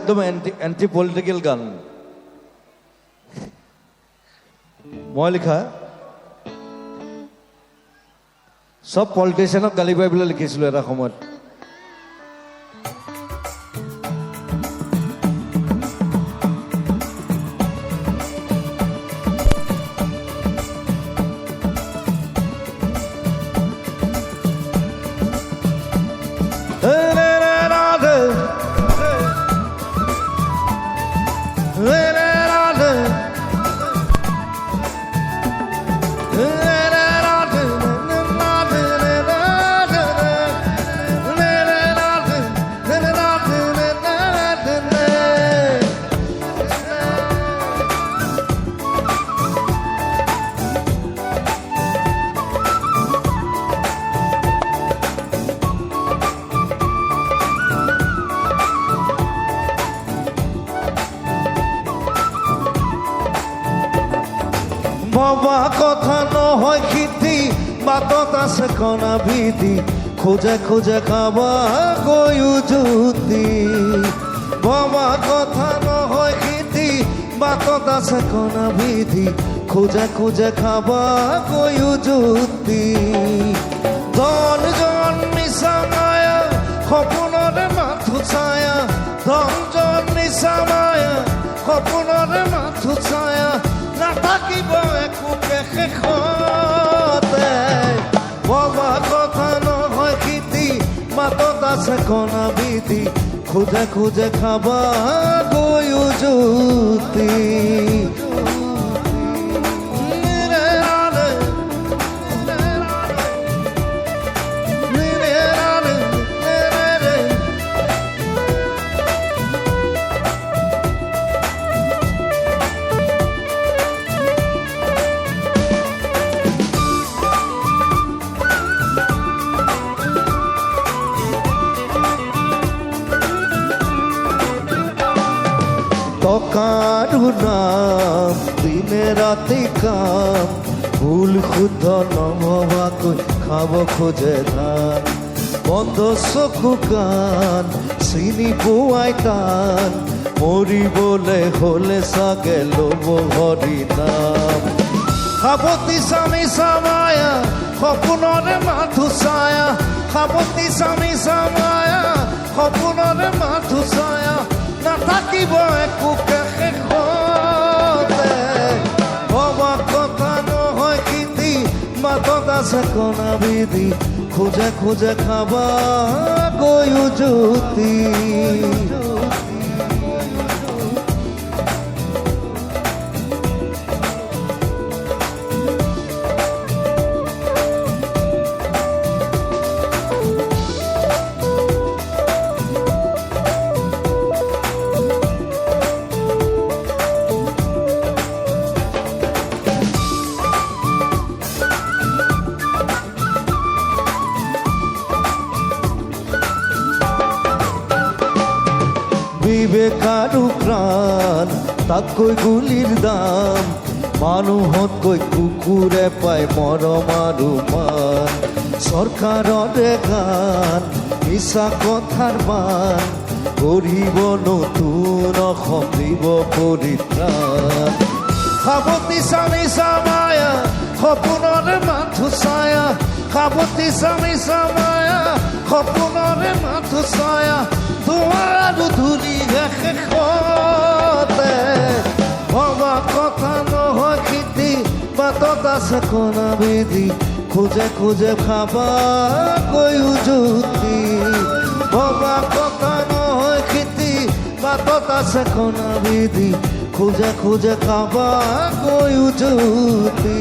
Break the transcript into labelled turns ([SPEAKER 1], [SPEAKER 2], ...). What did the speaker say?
[SPEAKER 1] একদম anti political গান মই লিখা সব পলিটিচিয়ানক গালি পাই পেলাই লিখিছিলো এটা সময়ত বাবা কথা নহয় খিতি বাটত আছে কণা বিধি খোজে খোজে খাবা গৈও জুতি বাবা কথা নহয় খিতি বাটত আছে কণা বিধি খোজে খোজে খাবা গৈও জুতি ধন জন মিছা মায়া সপোনৰে মাথো ছায়া ধন জন মিছা মায়া সপোনৰে মাথো ছায়া নাথাকিব একোকে শেষতে বাবা কথা নহয় খিতি বাটত আছে কণা বিধি খোজে খোজে খাবা গৈও জুতি টকাৰো নাম দিনে ৰাতি কাম ভুল শুদ্ধ নভবাকৈ খাব খোজে ধান বন্ধ চকু কাণ চিনি পোৱাই টান মৰিবলৈ হলে চাগে ল'ব হৰি নাম সাৱতি স্বামী চামায়া সপোনৰে মাথো ছায়া সাৱতি স্বামী চামায়া সপোনৰে মাথো ছায়া নাথাকিব একোকে শেষতে বাবা কথা নহয় খিতি বাটত আছে কণা বিধি খোজে খোজে খাবা গৈও জুতি বিবেক আৰু প্ৰাণ তাতকৈ গুলিৰ দাম মানুহতকৈ কুকুৰে পায় মৰম আৰু মান চৰকাৰৰে গান মিছা কথাৰ মান গঢ়িব নতুন অসম দিব পৰিত্ৰাণ সাৱতি স্বামী চামায়া সপোনৰে মাথো ছায়া সাৱতি স্বামী চামায়া সপোনৰে মাথো ছায়া তোমাৰ ধূলি শেষতে বাবা কথা নহয় খিতি বাটত আছে কণা বিধি খোজে খোজে খাবা গৈও জুতি বাবা কথা নহয় খিতি বাটত আছে কণা বিধি খোজে খোজে খাবা গৈও জুতি